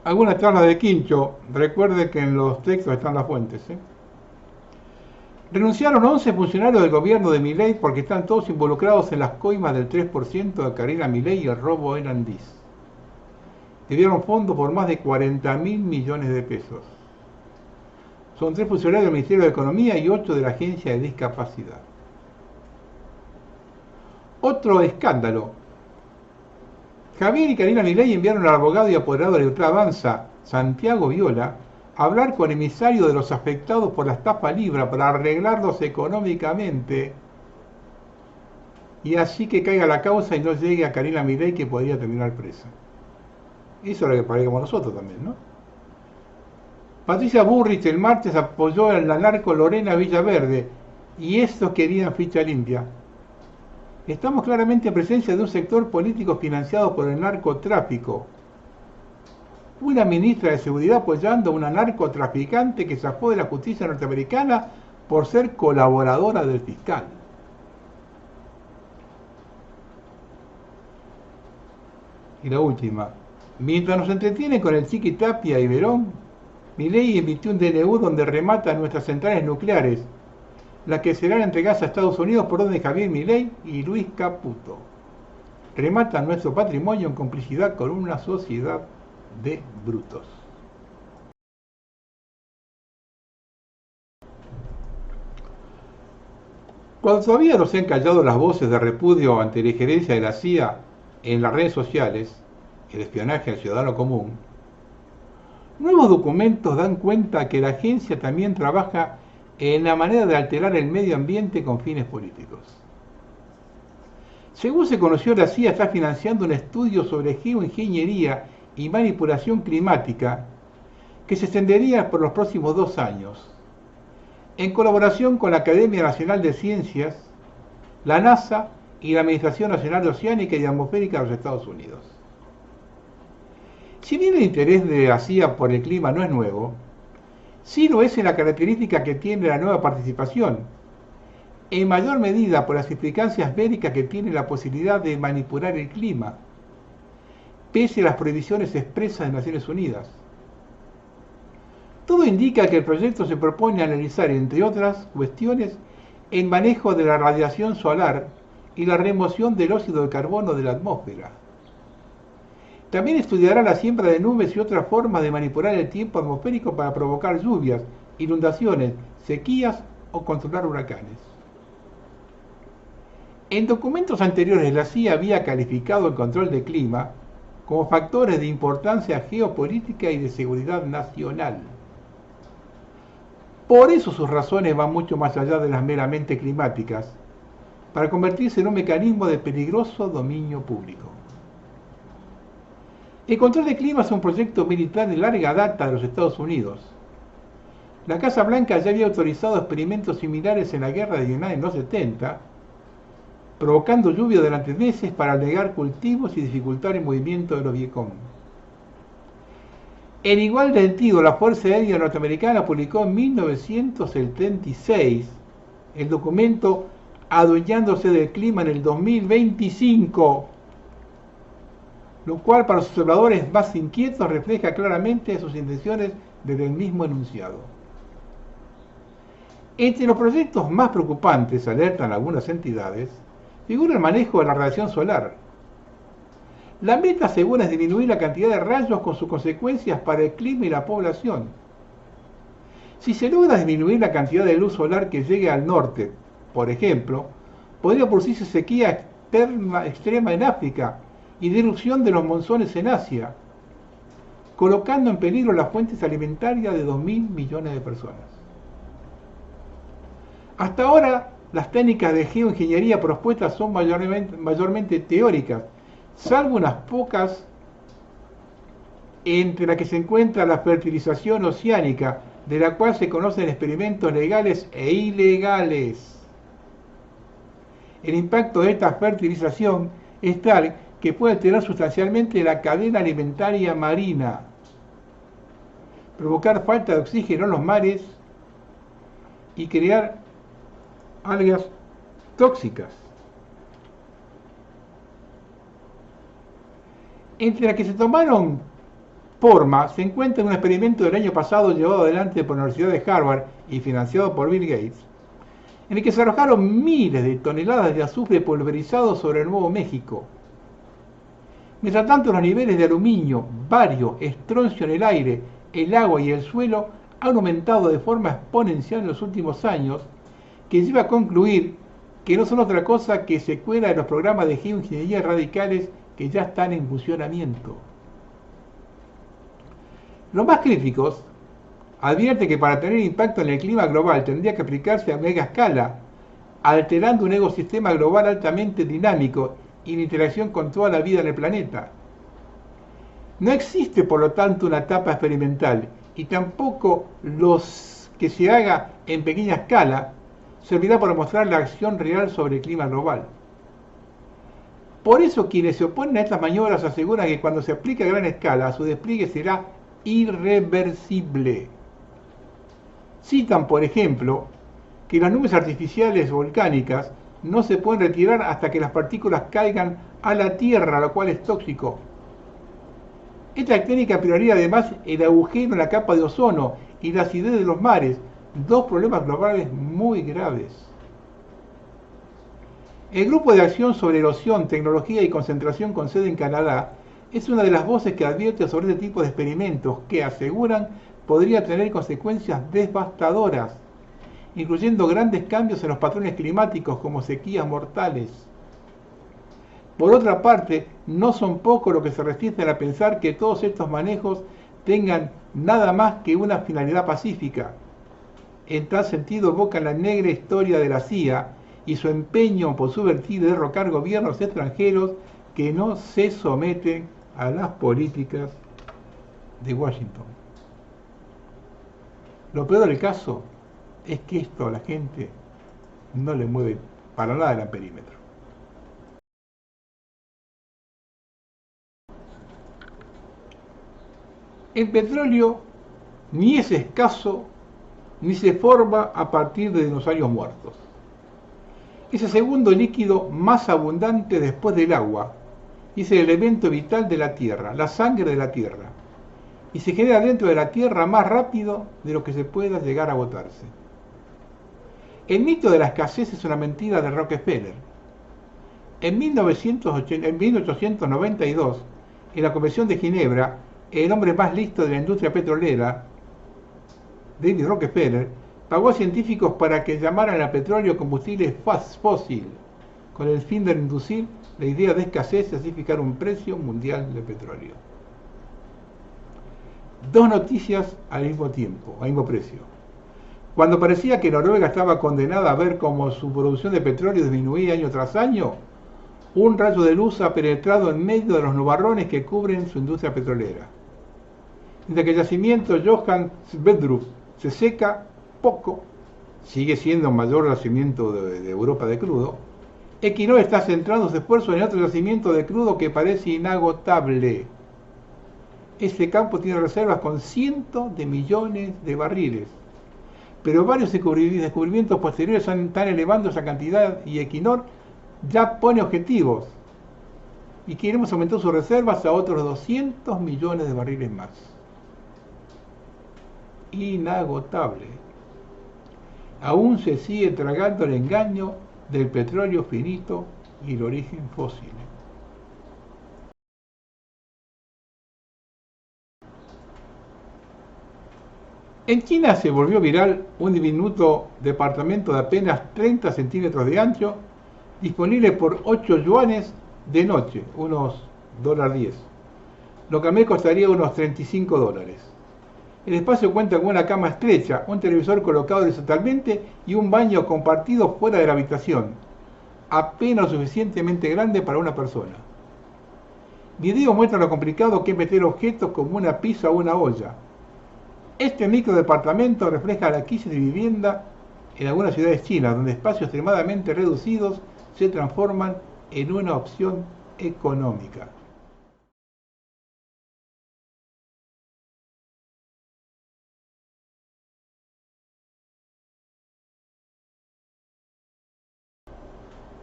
Algunas charlas de Quincho, recuerde que en los textos están las fuentes. Renunciaron 11 funcionarios del gobierno de Milei porque están todos involucrados en las coimas del 3% de Karina Milei y el robo en Andís. Debieron fondos por más de 40.000 millones de pesos. Son 3 funcionarios del Ministerio de Economía y 8 de la Agencia de Discapacidad. Otro escándalo. Javier y Karina Milei enviaron al abogado y apoderado de Ultradanza, Santiago Viola, a hablar con emisarios de los afectados por la estafa Libra para arreglarlos económicamente y así que caiga la causa y no llegue a Karina Milei, que podría terminar presa. Eso es lo que parecemos nosotros también, ¿no? Patricia Bullrich el martes apoyó a la narco Lorena Villaverde y estos querían ficha limpia. Estamos claramente en presencia de un sector político financiado por el narcotráfico. Una ministra de Seguridad apoyando a una narcotraficante que zafó de la justicia norteamericana por ser colaboradora del fiscal. Y la última. Mientras nos entretienen con el Chiqui Tapia y Verón, Milei emitió un DNU donde remata nuestras centrales nucleares, las que serán entregadas a Estados Unidos por orden de Javier Milei y Luis Caputo. Rematan nuestro patrimonio en complicidad con una sociedad de brutos. Cuando todavía no se han callado las voces de repudio ante la injerencia de la CIA en las redes sociales, el espionaje al ciudadano común, nuevos documentos dan cuenta que la agencia también trabaja en la manera de alterar el medio ambiente con fines políticos. Según se conoció, la CIA está financiando un estudio sobre geoingeniería y manipulación climática que se extendería por los próximos 2 años, en colaboración con la Academia Nacional de Ciencias, la NASA y la Administración Nacional Oceánica y Atmosférica de los Estados Unidos. Si bien el interés de la CIA por el clima no es nuevo, sí lo es en la característica que tiene la nueva participación, en mayor medida por las implicancias bélicas que tiene la posibilidad de manipular el clima, pese a las prohibiciones expresas de Naciones Unidas. Todo indica que el proyecto se propone analizar, entre otras cuestiones, el manejo de la radiación solar y la remoción del óxido de carbono de la atmósfera. También estudiará la siembra de nubes y otras formas de manipular el tiempo atmosférico para provocar lluvias, inundaciones, sequías o controlar huracanes. En documentos anteriores, la CIA había calificado el control del clima como factores de importancia geopolítica y de seguridad nacional. Por eso sus razones van mucho más allá de las meramente climáticas, para convertirse en un mecanismo de peligroso dominio público. El control del clima es un proyecto militar de larga data de los Estados Unidos. La Casa Blanca ya había autorizado experimentos similares en la guerra de Vietnam en los 70, provocando lluvia durante meses para anegar cultivos y dificultar el movimiento de los Vietcong. En igual sentido, la Fuerza Aérea Norteamericana publicó en 1976 el documento Adueñándose del clima en el 2025, lo cual para los observadores más inquietos refleja claramente sus intenciones desde el mismo enunciado. Entre los proyectos más preocupantes, alertan algunas entidades, figura el manejo de la radiación solar. La meta, según, es disminuir la cantidad de rayos con sus consecuencias para el clima y la población. Si se logra disminuir la cantidad de luz solar que llegue al norte, por ejemplo, podría producirse sequía extrema en África y disrupción de los monzones en Asia, colocando en peligro las fuentes alimentarias de 2.000 millones de personas. Hasta ahora, las técnicas de geoingeniería propuestas son mayormente teóricas, salvo unas pocas, entre las que se encuentra la fertilización oceánica, de la cual se conocen experimentos legales e ilegales. El impacto de esta fertilización es tal que puede alterar sustancialmente la cadena alimentaria marina, provocar falta de oxígeno en los mares y crear algas tóxicas. Entre las que se tomaron forma se encuentra un experimento del año pasado llevado adelante por la Universidad de Harvard y financiado por Bill Gates, en el que se arrojaron miles de toneladas de azufre pulverizado sobre el Nuevo México. Mientras tanto, los niveles de aluminio, bario, estroncio en el aire, el agua y el suelo han aumentado de forma exponencial en los últimos años, que lleva a concluir que no son otra cosa que secuela de los programas de geoingeniería radicales que ya están en funcionamiento. Los más críticos advierten que para tener impacto en el clima global tendría que aplicarse a mega escala, alterando un ecosistema global altamente dinámico y en interacción con toda la vida en el planeta. No existe, por lo tanto, una etapa experimental, y tampoco los que se haga en pequeña escala servirá para mostrar la acción real sobre el clima global. Por eso quienes se oponen a estas maniobras aseguran que cuando se aplique a gran escala, su despliegue será irreversible. Citan, por ejemplo, que las nubes artificiales volcánicas no se pueden retirar hasta que las partículas caigan a la Tierra, lo cual es tóxico. Esta técnica prioriza además el agujero en la capa de ozono y la acidez de los mares, dos problemas globales muy graves. El Grupo de Acción sobre Erosión, Tecnología y Concentración con sede en Canadá es una de las voces que advierte sobre este tipo de experimentos que, aseguran, podría tener consecuencias devastadoras, incluyendo grandes cambios en los patrones climáticos como sequías mortales. Por otra parte, no son pocos los que se resisten a pensar que todos estos manejos tengan nada más que una finalidad pacífica. En tal sentido, evocan la negra historia de la CIA y su empeño por subvertir y derrocar gobiernos extranjeros que no se someten a las políticas de Washington. Lo peor del caso es que esto a la gente no le mueve para nada el amperímetro. El petróleo ni es escaso ni se forma a partir de dinosaurios muertos. Es el segundo líquido más abundante después del agua y es el elemento vital de la Tierra, la sangre de la Tierra. Y se genera dentro de la Tierra más rápido de lo que se pueda llegar a agotarse. El mito de la escasez es una mentira de Rockefeller. En 1892, en la Convención de Ginebra, el hombre más listo de la industria petrolera, David Rockefeller, pagó a científicos para que llamaran al petróleo combustible fósil, con el fin de inducir la idea de escasez y así fijar un precio mundial del petróleo. Dos noticias al mismo tiempo, al mismo precio. Cuando parecía que Noruega estaba condenada a ver cómo su producción de petróleo disminuía año tras año, un rayo de luz ha penetrado en medio de los nubarrones que cubren su industria petrolera. Mientras que el yacimiento Johan Sverdrup se seca poco, sigue siendo el mayor yacimiento de Europa de crudo, Equinor está centrando sus esfuerzos en otro yacimiento de crudo que parece inagotable. Este campo tiene reservas con cientos de millones de barriles, pero varios descubrimientos posteriores están elevando esa cantidad y Equinor ya pone objetivos y queremos aumentar sus reservas a otros 200 millones de barriles más. Inagotable. Aún se sigue tragando el engaño del petróleo finito y el origen fósil. En China se volvió viral un diminuto departamento de apenas 30 centímetros de ancho, disponible por 8 yuanes de noche, unos $10. Lo que a mí costaría unos $35. El espacio cuenta con una cama estrecha, un televisor colocado horizontalmente y un baño compartido fuera de la habitación, apenas lo suficientemente grande para una persona. Videos muestran lo complicado que es meter objetos como una pizza o una olla. Este microdepartamento refleja la crisis de vivienda en algunas ciudades chinas, donde espacios extremadamente reducidos se transforman en una opción económica.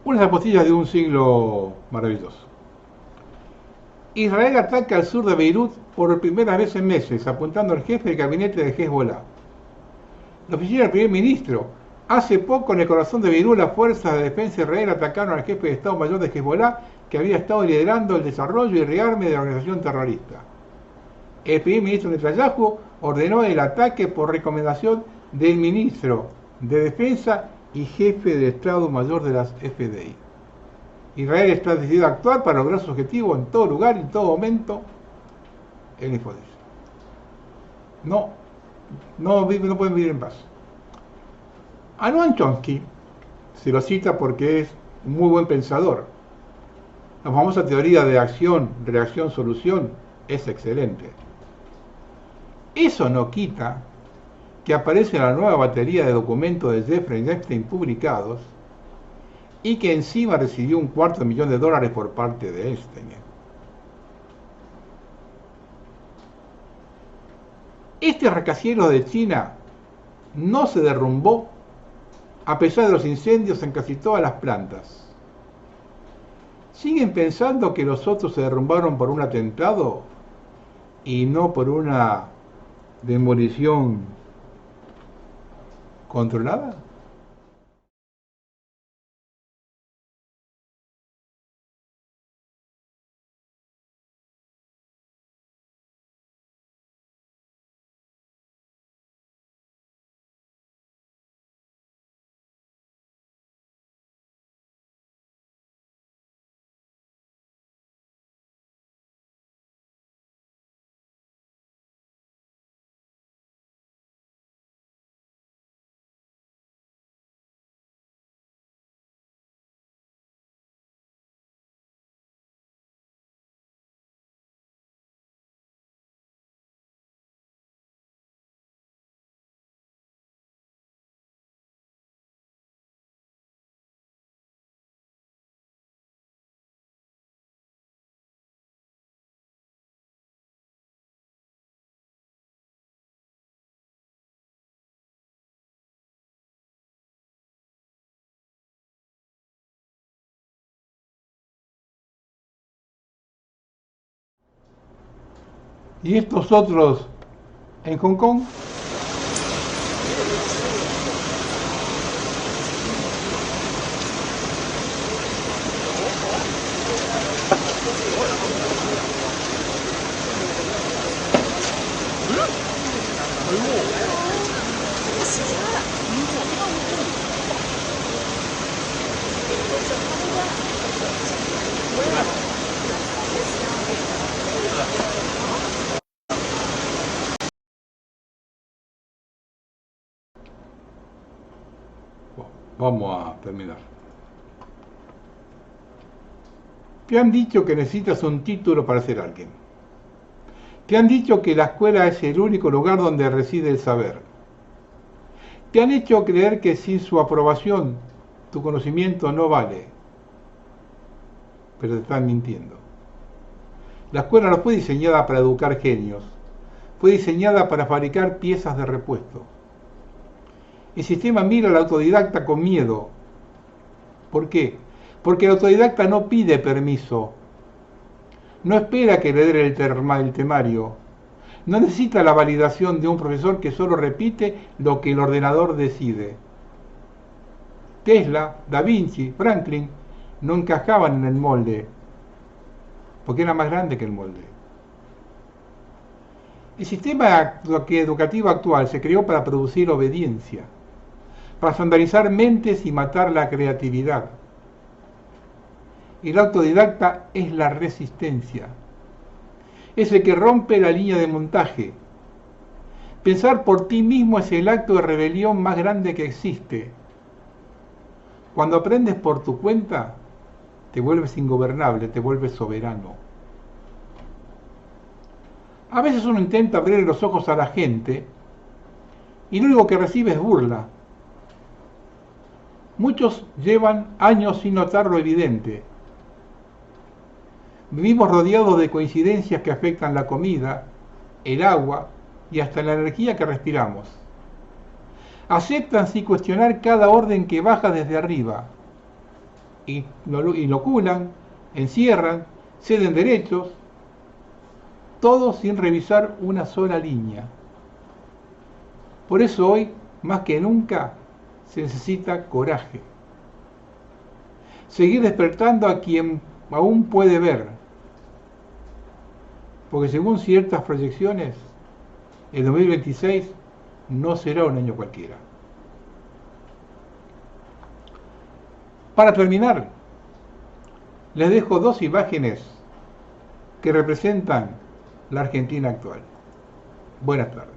Unas apostillas de un siglo maravilloso. Israel ataca al sur de Beirut por primera vez en meses, apuntando al jefe del gabinete de Hezbollah. La oficina del primer ministro. Hace poco, en el corazón de Beirut, las fuerzas de defensa de Israel atacaron al jefe de Estado Mayor de Hezbollah, que había estado liderando el desarrollo y rearme de la organización terrorista. El primer ministro Netanyahu ordenó el ataque por recomendación del ministro de Defensa y jefe de Estado Mayor de las FDI. Israel está decidido a actuar para lograr su objetivo en todo lugar y en todo momento. El info dice. No, no pueden vivir en paz. A Noam Chomsky se lo cita porque es un muy buen pensador. La famosa teoría de acción, reacción, solución es excelente. Eso no quita que aparece en la nueva batería de documentos de Jeffrey Epstein publicados y que encima recibió $250,000 por parte de Epstein. Este rascacielos de China no se derrumbó a pesar de los incendios en casi todas las plantas. ¿Siguen pensando que los otros se derrumbaron por un atentado y no por una demolición controlada? ¿Y estos otros en Hong Kong? Vamos a terminar. Te han dicho que necesitas un título para ser alguien. Te han dicho que la escuela es el único lugar donde reside el saber. Te han hecho creer que sin su aprobación tu conocimiento no vale. Pero te están mintiendo. La escuela no fue diseñada para educar genios. Fue diseñada para fabricar piezas de repuesto. El sistema mira al autodidacta con miedo. ¿Por qué? Porque el autodidacta no pide permiso. No espera que le dé el temario. No necesita la validación de un profesor que solo repite lo que el ordenador decide. Tesla, Da Vinci, Franklin no encajaban en el molde, porque era más grande que el molde. El sistema educativo actual se creó para producir obediencia, para estandarizar mentes y matar la creatividad. El autodidacta es la resistencia. Es el que rompe la línea de montaje. Pensar por ti mismo es el acto de rebelión más grande que existe. Cuando aprendes por tu cuenta, te vuelves ingobernable, te vuelves soberano. A veces uno intenta abrir los ojos a la gente y lo único que recibe es burla. Muchos llevan años sin notar lo evidente. Vivimos rodeados de coincidencias que afectan la comida, el agua y hasta la energía que respiramos. Aceptan sin cuestionar cada orden que baja desde arriba. Inoculan, encierran, ceden derechos, todo sin revisar una sola línea. Por eso hoy, más que nunca, se necesita coraje. Seguir despertando a quien aún puede ver. Porque según ciertas proyecciones, el 2026 no será un año cualquiera. Para terminar, les dejo dos imágenes que representan la Argentina actual. Buenas tardes.